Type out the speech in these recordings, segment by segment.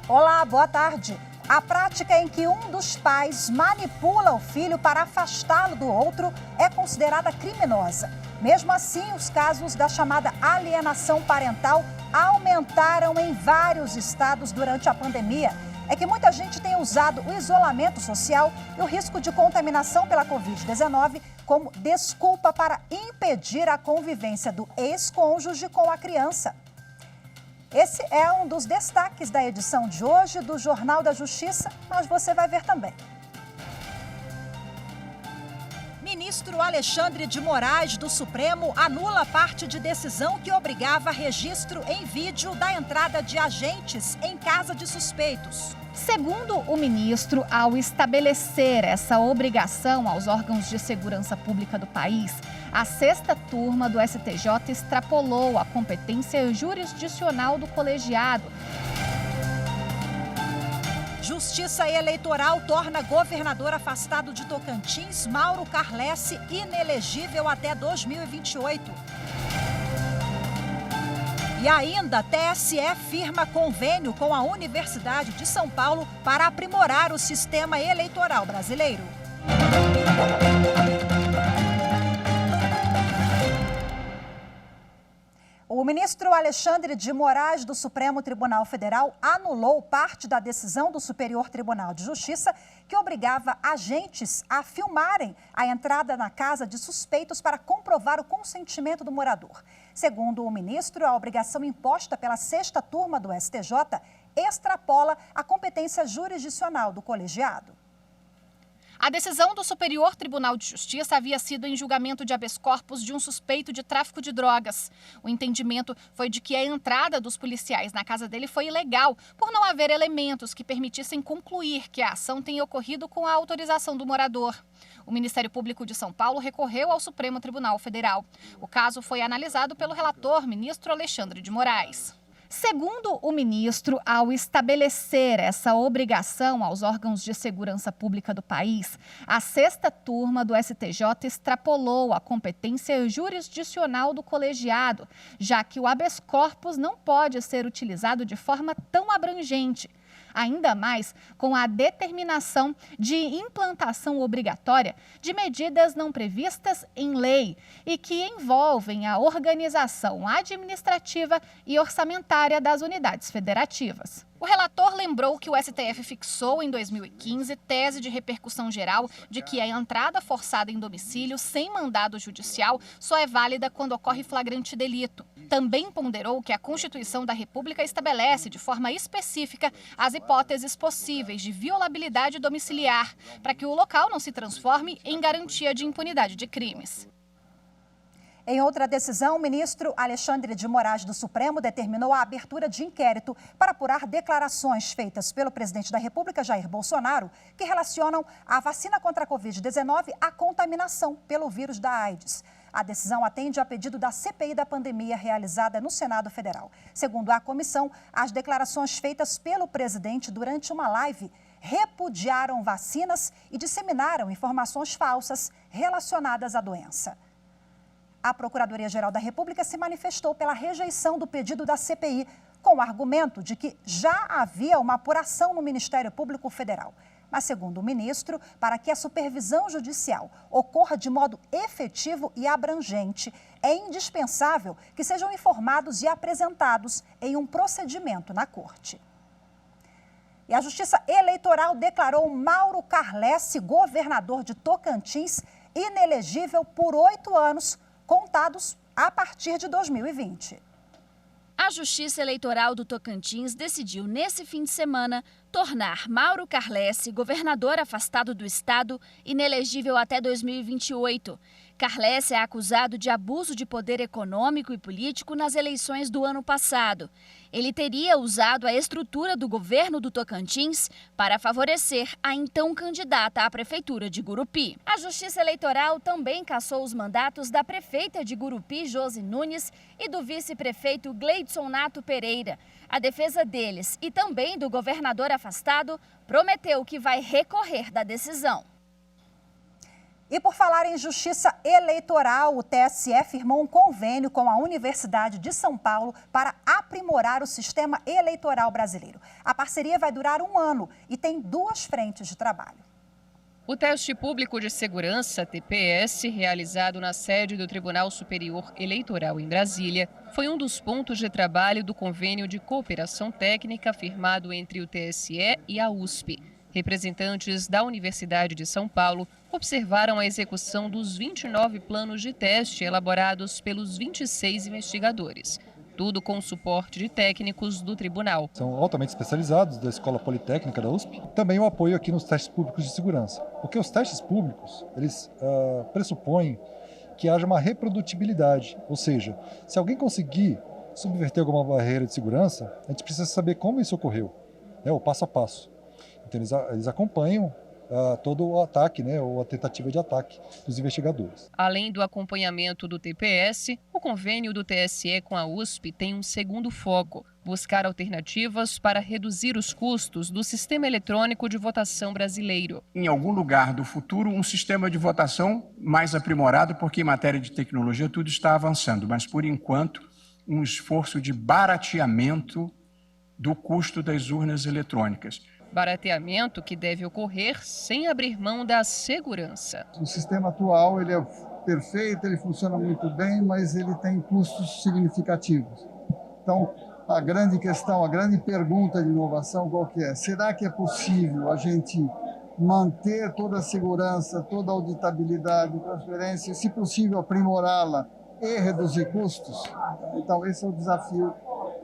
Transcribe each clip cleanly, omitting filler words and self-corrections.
Olá, boa tarde. A prática em que um dos pais manipula o filho para afastá-lo do outro é considerada criminosa. Mesmo assim, os casos da chamada alienação parental aumentaram em vários estados durante a pandemia. É que muita gente tem usado o isolamento social e o risco de contaminação pela Covid-19 como desculpa para impedir a convivência do ex-cônjuge com a criança. Esse é um dos destaques da edição de hoje do Jornal da Justiça, mas você vai ver também. Ministro Alexandre de Moraes, do Supremo, anula parte de decisão que obrigava registro em vídeo da entrada de agentes em casa de suspeitos. Segundo o ministro, ao estabelecer essa obrigação aos órgãos de segurança pública do país, a sexta turma do STJ extrapolou a competência jurisdicional do colegiado. Justiça Eleitoral torna governador afastado de Tocantins, Mauro Carlesse, inelegível até 2028. E ainda, TSE firma convênio com a Universidade de São Paulo para aprimorar o sistema eleitoral brasileiro. O ministro Alexandre de Moraes, do Supremo Tribunal Federal, anulou parte da decisão do Superior Tribunal de Justiça que obrigava agentes a filmarem a entrada na casa de suspeitos para comprovar o consentimento do morador. Segundo o ministro, a obrigação imposta pela sexta turma do STJ extrapola a competência jurisdicional do colegiado. A decisão do Superior Tribunal de Justiça havia sido em julgamento de habeas corpus de um suspeito de tráfico de drogas. O entendimento foi de que a entrada dos policiais na casa dele foi ilegal, por não haver elementos que permitissem concluir que a ação tenha ocorrido com a autorização do morador. O Ministério Público de São Paulo recorreu ao Supremo Tribunal Federal. O caso foi analisado pelo relator, ministro Alexandre de Moraes. Segundo o ministro, ao estabelecer essa obrigação aos órgãos de segurança pública do país, a sexta turma do STJ extrapolou a competência jurisdicional do colegiado, já que o habeas corpus não pode ser utilizado de forma tão abrangente. Ainda mais com a determinação de implantação obrigatória de medidas não previstas em lei e que envolvem a organização administrativa e orçamentária das unidades federativas. O relator lembrou que o STF fixou em 2015 tese de repercussão geral de que a entrada forçada em domicílio sem mandado judicial só é válida quando ocorre flagrante delito. Também ponderou que a Constituição da República estabelece de forma específica as hipóteses possíveis de violabilidade domiciliar, para que o local não se transforme em garantia de impunidade de crimes. Em outra decisão, o ministro Alexandre de Moraes, do Supremo, determinou a abertura de inquérito para apurar declarações feitas pelo presidente da República, Jair Bolsonaro, que relacionam a vacina contra a Covid-19 à contaminação pelo vírus da AIDS. A decisão atende a pedido da CPI da pandemia realizada no Senado Federal. Segundo a comissão, as declarações feitas pelo presidente durante uma live repudiaram vacinas e disseminaram informações falsas relacionadas à doença. A Procuradoria-Geral da República se manifestou pela rejeição do pedido da CPI, com o argumento de que já havia uma apuração no Ministério Público Federal. Mas, segundo o ministro, para que a supervisão judicial ocorra de modo efetivo e abrangente, é indispensável que sejam informados e apresentados em um procedimento na Corte. E a Justiça Eleitoral declarou Mauro Carlesse, governador de Tocantins, inelegível por 8 anos, contados a partir de 2020. A Justiça Eleitoral do Tocantins decidiu, nesse fim de semana, tornar Mauro Carlesse, governador afastado do estado, inelegível até 2028. Carlesse é acusado de abuso de poder econômico e político nas eleições do ano passado. Ele teria usado a estrutura do governo do Tocantins para favorecer a então candidata à prefeitura de Gurupi. A Justiça Eleitoral também cassou os mandatos da prefeita de Gurupi, Josi Nunes, e do vice-prefeito Gleidson Nato Pereira. A defesa deles e também do governador afastado prometeu que vai recorrer da decisão. E por falar em justiça eleitoral, o TSE firmou um convênio com a Universidade de São Paulo para aprimorar o sistema eleitoral brasileiro. A parceria vai durar 1 ano e tem 2 frentes de trabalho. O teste público de segurança, TPS, realizado na sede do Tribunal Superior Eleitoral em Brasília, foi um dos pontos de trabalho do convênio de cooperação técnica firmado entre o TSE e a USP. Representantes da Universidade de São Paulo observaram a execução dos 29 planos de teste elaborados pelos 26 investigadores. Tudo com o suporte de técnicos do tribunal. São altamente especializados da Escola Politécnica da USP. Também o apoio aqui nos testes públicos de segurança. Porque os testes públicos, eles pressupõem que haja uma reprodutibilidade. Ou seja, se alguém conseguir subverter alguma barreira de segurança, a gente precisa saber como isso ocorreu, né, o passo a passo. Então eles acompanham todo o ataque, né, ou a tentativa de ataque dos investigadores. Além do acompanhamento do TPS, o convênio do TSE com a USP tem um segundo foco: buscar alternativas para reduzir os custos do sistema eletrônico de votação brasileiro. Em algum lugar do futuro, um sistema de votação mais aprimorado, porque em matéria de tecnologia tudo está avançando, mas por enquanto um esforço de barateamento do custo das urnas eletrônicas. Barateamento que deve ocorrer sem abrir mão da segurança. O sistema atual ele é perfeito, ele funciona muito bem, mas ele tem custos significativos. Então, a grande questão, a grande pergunta de inovação qual que é? Será que é possível a gente manter toda a segurança, toda a auditabilidade, transferência, e, se possível, aprimorá-la e reduzir custos? Então, esse é o desafio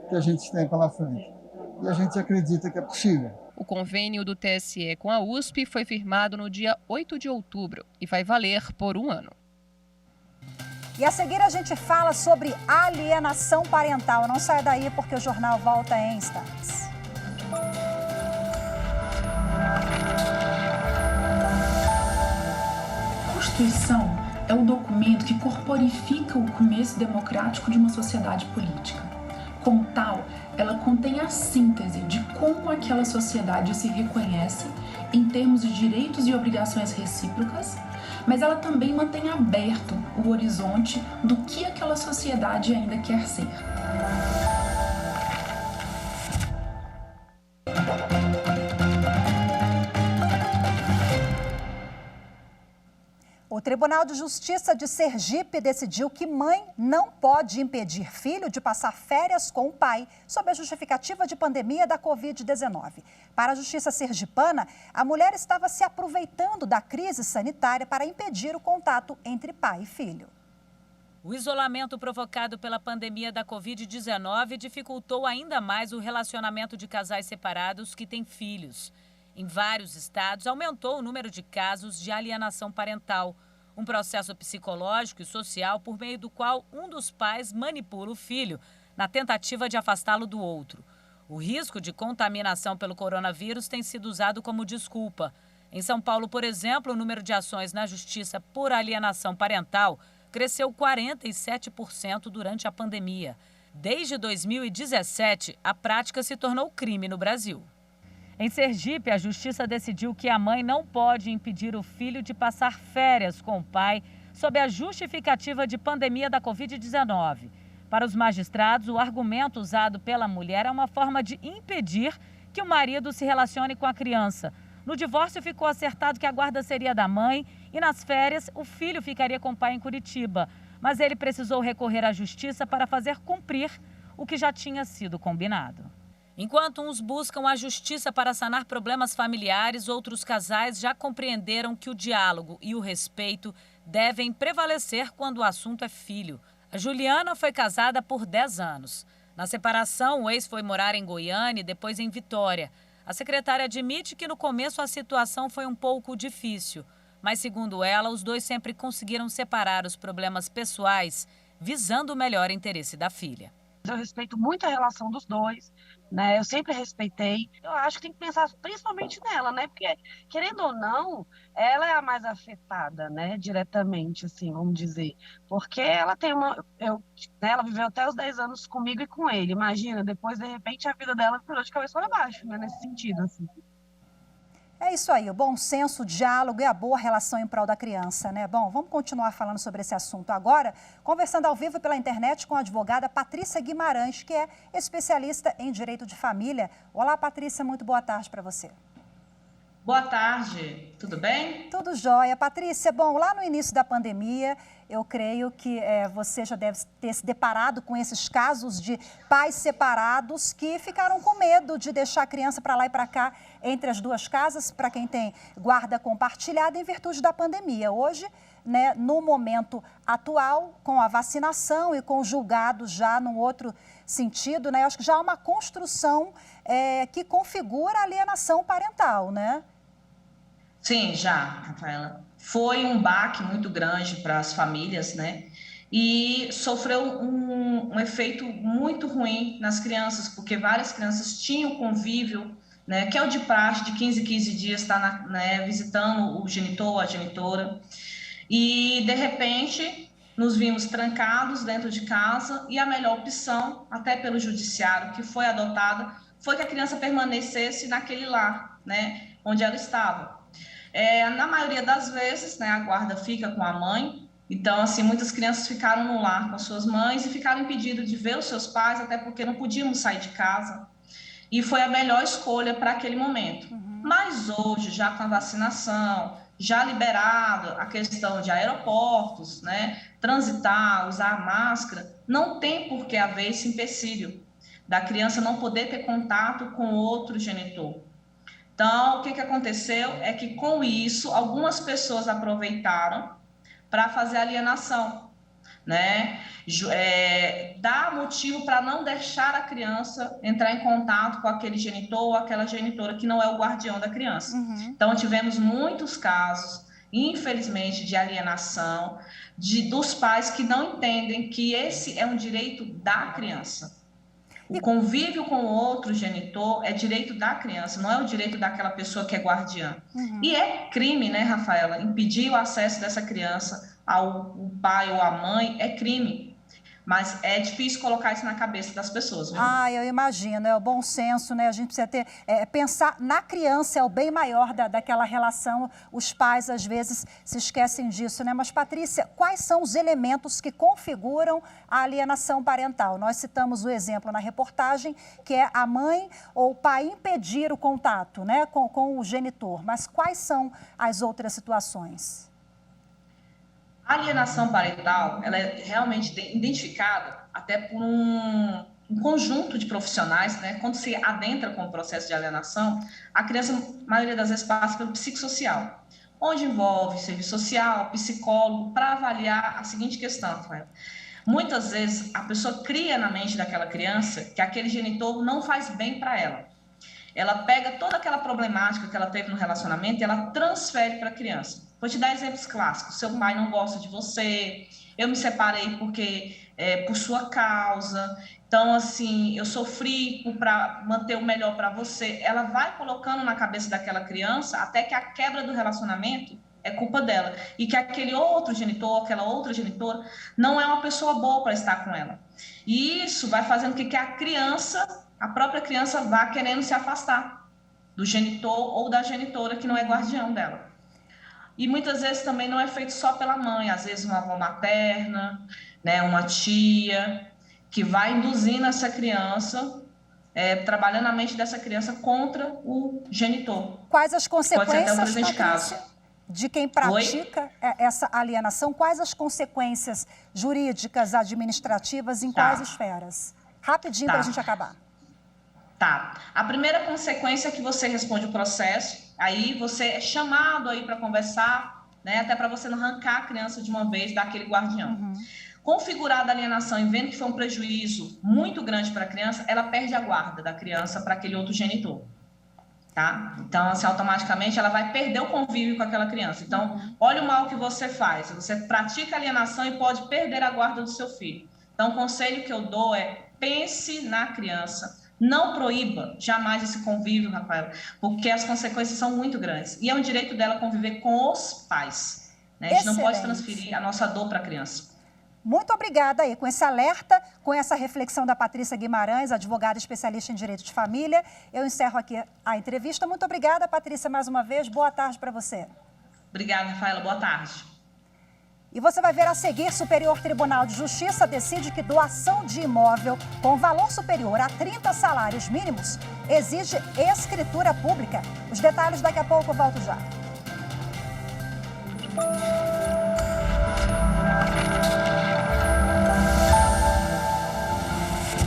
que a gente tem pela frente. E a gente acredita que é possível. O convênio do TSE com a USP foi firmado no dia 8 de outubro e vai valer por 1 ano. E a seguir a gente fala sobre alienação parental. Não saia daí porque o jornal volta em instantes. A Constituição é o documento que corporifica o começo democrático de uma sociedade política. Como tal, ela contém a síntese de como aquela sociedade se reconhece em termos de direitos e obrigações recíprocas, mas ela também mantém aberto o horizonte do que aquela sociedade ainda quer ser. O Tribunal de Justiça de Sergipe decidiu que mãe não pode impedir filho de passar férias com o pai, sob a justificativa de pandemia da Covid-19. Para a Justiça sergipana, a mulher estava se aproveitando da crise sanitária para impedir o contato entre pai e filho. O isolamento provocado pela pandemia da Covid-19 dificultou ainda mais o relacionamento de casais separados que têm filhos. Em vários estados, aumentou o número de casos de alienação parental, um processo psicológico e social por meio do qual um dos pais manipula o filho na tentativa de afastá-lo do outro. O risco de contaminação pelo coronavírus tem sido usado como desculpa. Em São Paulo, por exemplo, o número de ações na justiça por alienação parental cresceu 47% durante a pandemia. Desde 2017, a prática se tornou crime no Brasil. Em Sergipe, a justiça decidiu que a mãe não pode impedir o filho de passar férias com o pai sob a justificativa de pandemia da Covid-19. Para os magistrados, o argumento usado pela mulher é uma forma de impedir que o marido se relacione com a criança. No divórcio, ficou acertado que a guarda seria da mãe e nas férias o filho ficaria com o pai em Curitiba. Mas ele precisou recorrer à justiça para fazer cumprir o que já tinha sido combinado. Enquanto uns buscam a justiça para sanar problemas familiares, outros casais já compreenderam que o diálogo e o respeito devem prevalecer quando o assunto é filho. A Juliana foi casada por 10 anos. Na separação, o ex foi morar em Goiânia e depois em Vitória. A secretária admite que no começo a situação foi um pouco difícil, mas segundo ela, os dois sempre conseguiram separar os problemas pessoais, visando o melhor interesse da filha. Eu respeito muito a relação dos dois, né? Eu sempre respeitei. Eu acho que tem que pensar principalmente nela, né? Porque, querendo ou não, ela é a mais afetada, né? Diretamente, assim, vamos dizer. Porque ela tem ela viveu até os 10 anos comigo e com ele. Imagina, depois, de repente, a vida dela virou de cabeça para baixo, né? Nesse sentido, assim. É isso aí, o bom senso, o diálogo e a boa relação em prol da criança, né? Bom, vamos continuar falando sobre esse assunto agora, conversando ao vivo pela internet com a advogada Patrícia Guimarães, que é especialista em direito de família. Olá, Patrícia, muito boa tarde para você. Boa tarde, tudo bem? Tudo jóia. Patrícia, bom, lá no início da pandemia, eu creio que você já deve ter se deparado com esses casos de pais separados que ficaram com medo de deixar a criança para lá e para cá entre as duas casas, para quem tem guarda compartilhada, em virtude da pandemia. Hoje, né, no momento atual, com a vacinação e com o julgado já num outro sentido, né, eu acho que já há uma construção que configura a alienação parental, né? Sim, já, Rafaela. Foi um baque muito grande para as famílias, né? E sofreu um efeito muito ruim nas crianças, porque várias crianças tinham convívio, né? Que é o de praxe, de 15 em 15 dias, estar visitando o genitor, a genitora. E, de repente, nos vimos trancados dentro de casa e a melhor opção, até pelo judiciário, que foi adotada, foi que a criança permanecesse naquele lar, né? Onde ela estava. Na maioria das vezes, né, a guarda fica com a mãe, então, assim, muitas crianças ficaram no lar com as suas mães e ficaram impedidas de ver os seus pais, até porque não podíamos sair de casa, e foi a melhor escolha para aquele momento. Mas hoje, já com a vacinação, já liberado a questão de aeroportos, né, transitar, usar máscara, não tem por que haver esse empecilho da criança não poder ter contato com outro genitor. Então, o que aconteceu é que, com isso, algumas pessoas aproveitaram para fazer alienação, né? Dá motivo para não deixar a criança entrar em contato com aquele genitor ou aquela genitora que não é o guardião da criança. Então, tivemos muitos casos, infelizmente, de alienação, dos pais que não entendem que esse é um direito da criança. O convívio com o outro genitor é direito da criança, não é o direito daquela pessoa que é guardiã. E é crime, né, Rafaela? Impedir o acesso dessa criança ao pai ou à mãe é crime. Mas é difícil colocar isso na cabeça das pessoas, viu? Eu imagino, é o bom senso, né? A gente precisa ter, pensar na criança, é o bem maior daquela relação. Os pais, às vezes, se esquecem disso, né? Mas, Patrícia, quais são os elementos que configuram a alienação parental? Nós citamos o exemplo na reportagem, que é a mãe ou o pai impedir o contato, né, com o genitor. Mas quais são as outras situações? A alienação parental, ela é realmente identificada até por um conjunto de profissionais, né? Quando se adentra com o processo de alienação, a criança, a maioria das vezes, passa pelo psicossocial, onde envolve serviço social, psicólogo, para avaliar a seguinte questão, Rafael. Muitas vezes, a pessoa cria na mente daquela criança que aquele genitor não faz bem para ela. Ela pega toda aquela problemática que ela teve no relacionamento e ela transfere para a criança. Vou te dar exemplos clássicos. Seu pai não gosta de você, eu me separei por sua causa, então, assim, eu sofri para manter o melhor para você. Ela vai colocando na cabeça daquela criança até que a quebra do relacionamento é culpa dela. E que aquele outro genitor, aquela outra genitora, não é uma pessoa boa para estar com ela. E isso vai fazendo com que a própria criança vá querendo se afastar do genitor ou da genitora que não é guardião dela. E muitas vezes também não é feito só pela mãe, às vezes uma avó materna, né, uma tia, que vai induzindo essa criança, trabalhando a mente dessa criança contra o genitor. Quais as consequências, pode ser até um presente caso, de quem pratica essa alienação? Quais as consequências jurídicas, administrativas, em quais esferas? Rapidinho para a gente acabar. Tá. A primeira consequência é que você responde o processo, aí você é chamado aí para conversar, né, até para você não arrancar a criança de uma vez daquele guardião. Configurada a alienação e vendo que foi um prejuízo muito grande para a criança, ela perde a guarda da criança para aquele outro genitor. Tá? Então, assim, automaticamente ela vai perder o convívio com aquela criança. Então, olha o mal que você faz. Você pratica alienação e pode perder a guarda do seu filho. Então, o conselho que eu dou é pense na criança. Não proíba jamais esse convívio, Rafael, porque as consequências são muito grandes. E é um direito dela conviver com os pais. Né? A gente não pode transferir a nossa dor para a criança. Muito obrigada aí com esse alerta, com essa reflexão da Patrícia Guimarães, advogada especialista em direito de família. Eu encerro aqui a entrevista. Muito obrigada, Patrícia, mais uma vez. Boa tarde para você. Obrigada, Rafaela. Boa tarde. E você vai ver a seguir: Superior Tribunal de Justiça decide que doação de imóvel com valor superior a 30 salários mínimos exige escritura pública. Os detalhes daqui a pouco, eu volto já.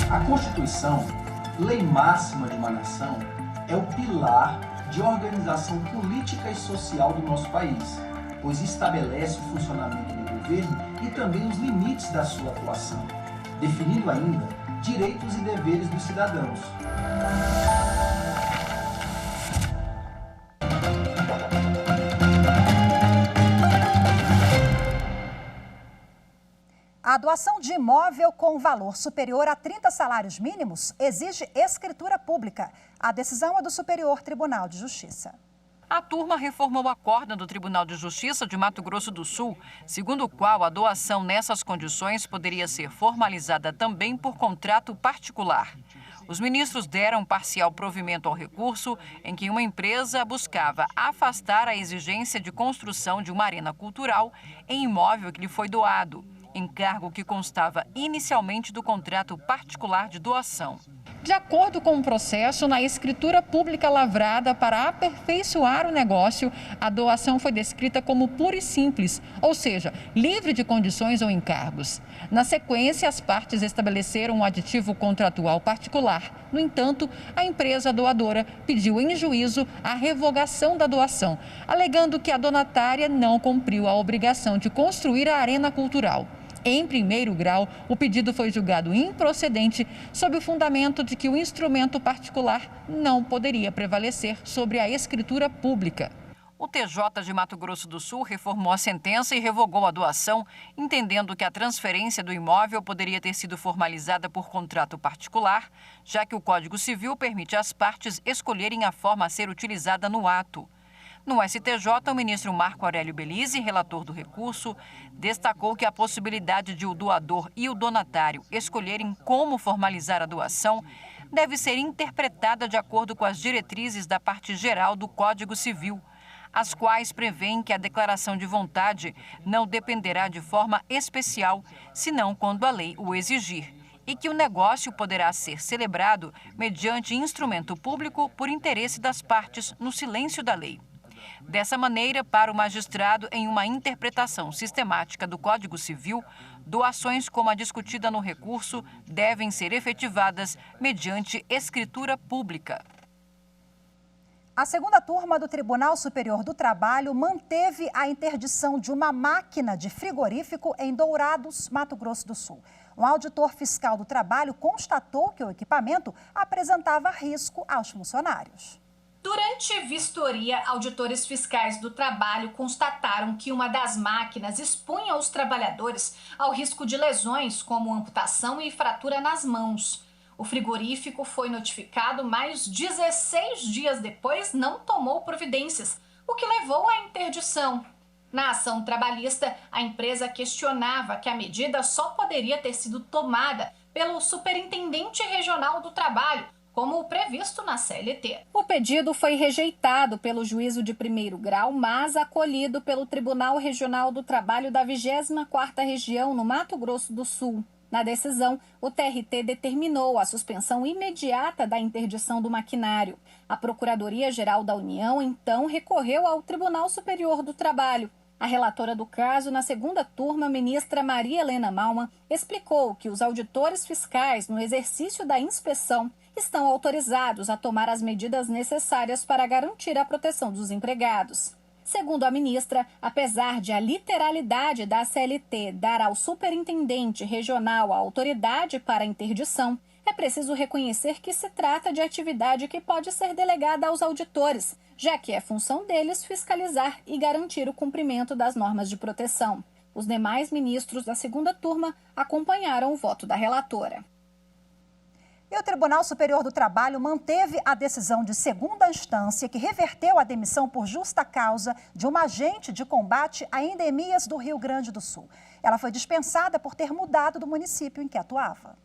A Constituição, lei máxima de uma nação, é o pilar de organização política e social do nosso país, pois estabelece o funcionamento do governo e também os limites da sua atuação, definindo ainda direitos e deveres dos cidadãos. A doação de imóvel com valor superior a 30 salários mínimos exige escritura pública. A decisão é do Superior Tribunal de Justiça. A turma reformou o acórdão do Tribunal de Justiça de Mato Grosso do Sul, segundo o qual a doação nessas condições poderia ser formalizada também por contrato particular. Os ministros deram parcial provimento ao recurso em que uma empresa buscava afastar a exigência de construção de uma arena cultural em imóvel que lhe foi doado, encargo que constava inicialmente do contrato particular de doação. De acordo com o processo, na escritura pública lavrada para aperfeiçoar o negócio, a doação foi descrita como pura e simples, ou seja, livre de condições ou encargos. Na sequência, as partes estabeleceram um aditivo contratual particular. No entanto, a empresa doadora pediu em juízo a revogação da doação, alegando que a donatária não cumpriu a obrigação de construir a arena cultural. Em primeiro grau, o pedido foi julgado improcedente sob o fundamento de que o instrumento particular não poderia prevalecer sobre a escritura pública. O TJ de Mato Grosso do Sul reformou a sentença e revogou a doação, entendendo que a transferência do imóvel poderia ter sido formalizada por contrato particular, já que o Código Civil permite às partes escolherem a forma a ser utilizada no ato. No STJ, o ministro Marco Aurélio Belize, relator do recurso, destacou que a possibilidade de o doador e o donatário escolherem como formalizar a doação deve ser interpretada de acordo com as diretrizes da parte geral do Código Civil, as quais prevêem que a declaração de vontade não dependerá de forma especial, senão quando a lei o exigir, e que o negócio poderá ser celebrado mediante instrumento público por interesse das partes no silêncio da lei. Dessa maneira, para o magistrado, em uma interpretação sistemática do Código Civil, doações como a discutida no recurso devem ser efetivadas mediante escritura pública. A segunda turma do Tribunal Superior do Trabalho manteve a interdição de uma máquina de frigorífico em Dourados, Mato Grosso do Sul. Um auditor fiscal do trabalho constatou que o equipamento apresentava risco aos funcionários. Durante vistoria, auditores fiscais do trabalho constataram que uma das máquinas expunha os trabalhadores ao risco de lesões, como amputação e fratura nas mãos. O frigorífico foi notificado, mas 16 dias depois não tomou providências, o que levou à interdição. Na ação trabalhista, a empresa questionava que a medida só poderia ter sido tomada pelo Superintendente Regional do Trabalho, como previsto na CLT. O pedido foi rejeitado pelo juízo de primeiro grau, mas acolhido pelo Tribunal Regional do Trabalho da 24ª Região, no Mato Grosso do Sul. Na decisão, o TRT determinou a suspensão imediata da interdição do maquinário. A Procuradoria-Geral da União, então, recorreu ao Tribunal Superior do Trabalho. A relatora do caso, na segunda turma, ministra Maria Helena Malman, explicou que os auditores fiscais, no exercício da inspeção, estão autorizados a tomar as medidas necessárias para garantir a proteção dos empregados. Segundo a ministra, apesar de a literalidade da CLT dar ao superintendente regional a autoridade para a interdição, é preciso reconhecer que se trata de atividade que pode ser delegada aos auditores, já que é função deles fiscalizar e garantir o cumprimento das normas de proteção. Os demais ministros da segunda turma acompanharam o voto da relatora. E o Tribunal Superior do Trabalho manteve a decisão de segunda instância que reverteu a demissão por justa causa de uma agente de combate a endemias do Rio Grande do Sul. Ela foi dispensada por ter mudado do município em que atuava.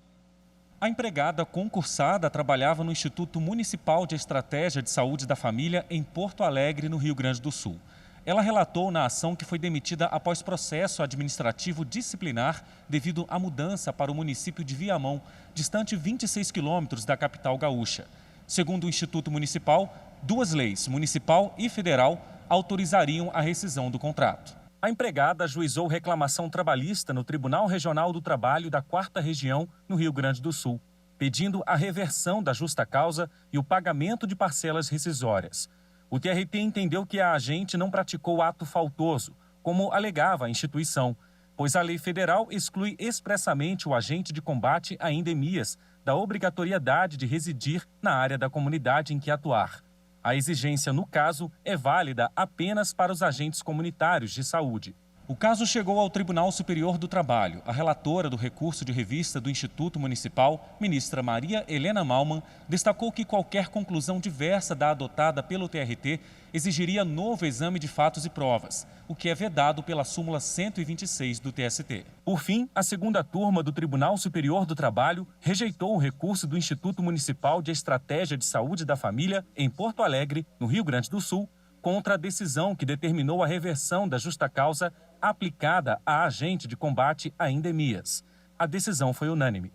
A empregada concursada trabalhava no Instituto Municipal de Estratégia de Saúde da Família em Porto Alegre, no Rio Grande do Sul. Ela relatou na ação que foi demitida após processo administrativo disciplinar devido à mudança para o município de Viamão, distante 26 quilômetros da capital gaúcha. Segundo o Instituto Municipal, 2 leis, municipal e federal, autorizariam a rescisão do contrato. A empregada ajuizou reclamação trabalhista no Tribunal Regional do Trabalho da 4ª Região, no Rio Grande do Sul, pedindo a reversão da justa causa e o pagamento de parcelas rescisórias. O TRT entendeu que a agente não praticou ato faltoso, como alegava a instituição, pois a lei federal exclui expressamente o agente de combate a endemias da obrigatoriedade de residir na área da comunidade em que atuar. A exigência, no caso, é válida apenas para os agentes comunitários de saúde. O caso chegou ao Tribunal Superior do Trabalho. A relatora do recurso de revista do Instituto Municipal, ministra Maria Helena Malman, destacou que qualquer conclusão diversa da adotada pelo TRT exigiria novo exame de fatos e provas, o que é vedado pela súmula 126 do TST. Por fim, a segunda turma do Tribunal Superior do Trabalho rejeitou o recurso do Instituto Municipal de Estratégia de Saúde da Família, em Porto Alegre, no Rio Grande do Sul, contra a decisão que determinou a reversão da justa causa aplicada a agente de combate a endemias. A decisão foi unânime.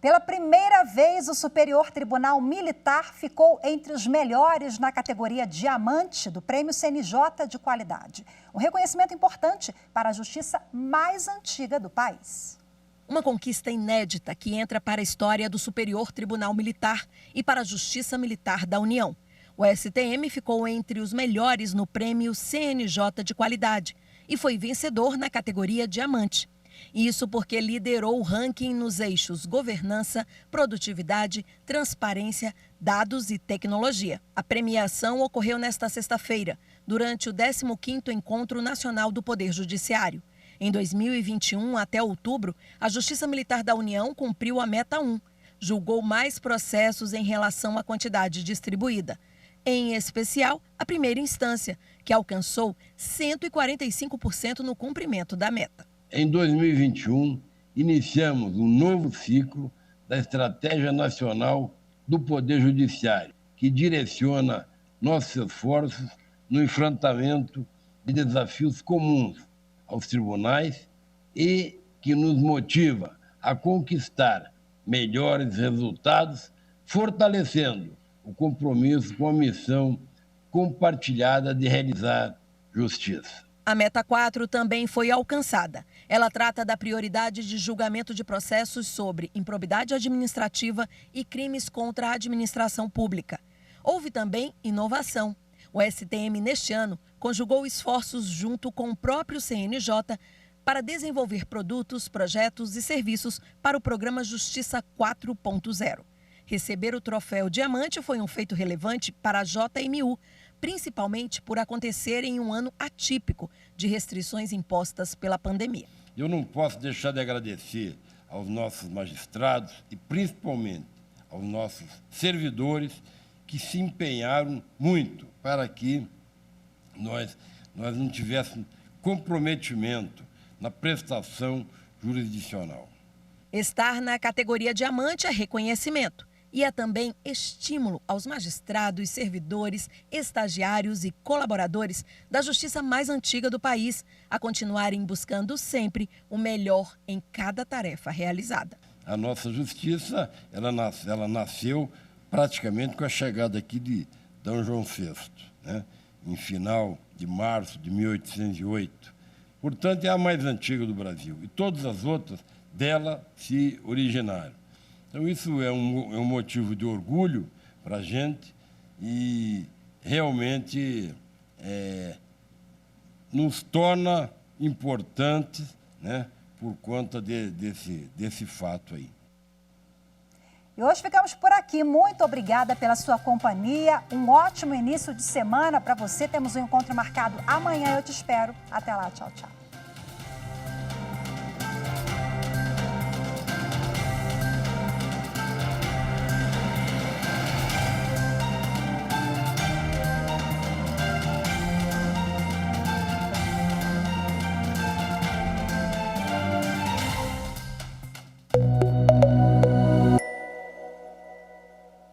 Pela primeira vez, o Superior Tribunal Militar ficou entre os melhores na categoria Diamante do Prêmio CNJ de Qualidade. Um reconhecimento importante para a justiça mais antiga do país. Uma conquista inédita que entra para a história do Superior Tribunal Militar e para a Justiça Militar da União. O STM ficou entre os melhores no Prêmio CNJ de Qualidade e foi vencedor na categoria Diamante. Isso porque liderou o ranking nos eixos governança, produtividade, transparência, dados e tecnologia. A premiação ocorreu nesta sexta-feira, durante o 15º Encontro Nacional do Poder Judiciário. Em 2021, até outubro, a Justiça Militar da União cumpriu a meta 1, julgou mais processos em relação à quantidade distribuída. Em especial, a primeira instância, que alcançou 145% no cumprimento da meta. Em 2021, iniciamos um novo ciclo da Estratégia Nacional do Poder Judiciário, que direciona nossos esforços no enfrentamento de desafios comuns aos tribunais e que nos motiva a conquistar melhores resultados, fortalecendo o compromisso com a missão compartilhada de realizar justiça. A meta 4 também foi alcançada. Ela trata da prioridade de julgamento de processos sobre improbidade administrativa e crimes contra a administração pública. Houve também inovação. O STM, neste ano, conjugou esforços junto com o próprio CNJ para desenvolver produtos, projetos e serviços para o programa Justiça 4.0. Receber o troféu Diamante foi um feito relevante para a JMU, principalmente por acontecer em um ano atípico de restrições impostas pela pandemia. Eu não posso deixar de agradecer aos nossos magistrados e principalmente aos nossos servidores que se empenharam muito para que nós não tivéssemos comprometimento na prestação jurisdicional. Estar na categoria Diamante é reconhecimento. E é também estímulo aos magistrados, servidores, estagiários e colaboradores da justiça mais antiga do país a continuarem buscando sempre o melhor em cada tarefa realizada. A nossa justiça, ela nasceu praticamente com a chegada aqui de D. João VI, né? Em final de março de 1808. Portanto, é a mais antiga do Brasil e todas as outras dela se originaram. Então, isso é um motivo de orgulho para a gente e realmente nos torna importantes, né, por conta desse fato aí. E hoje ficamos por aqui. Muito obrigada pela sua companhia. Um ótimo início de semana para você. Temos um encontro marcado amanhã. Eu te espero. Até lá. Tchau, tchau.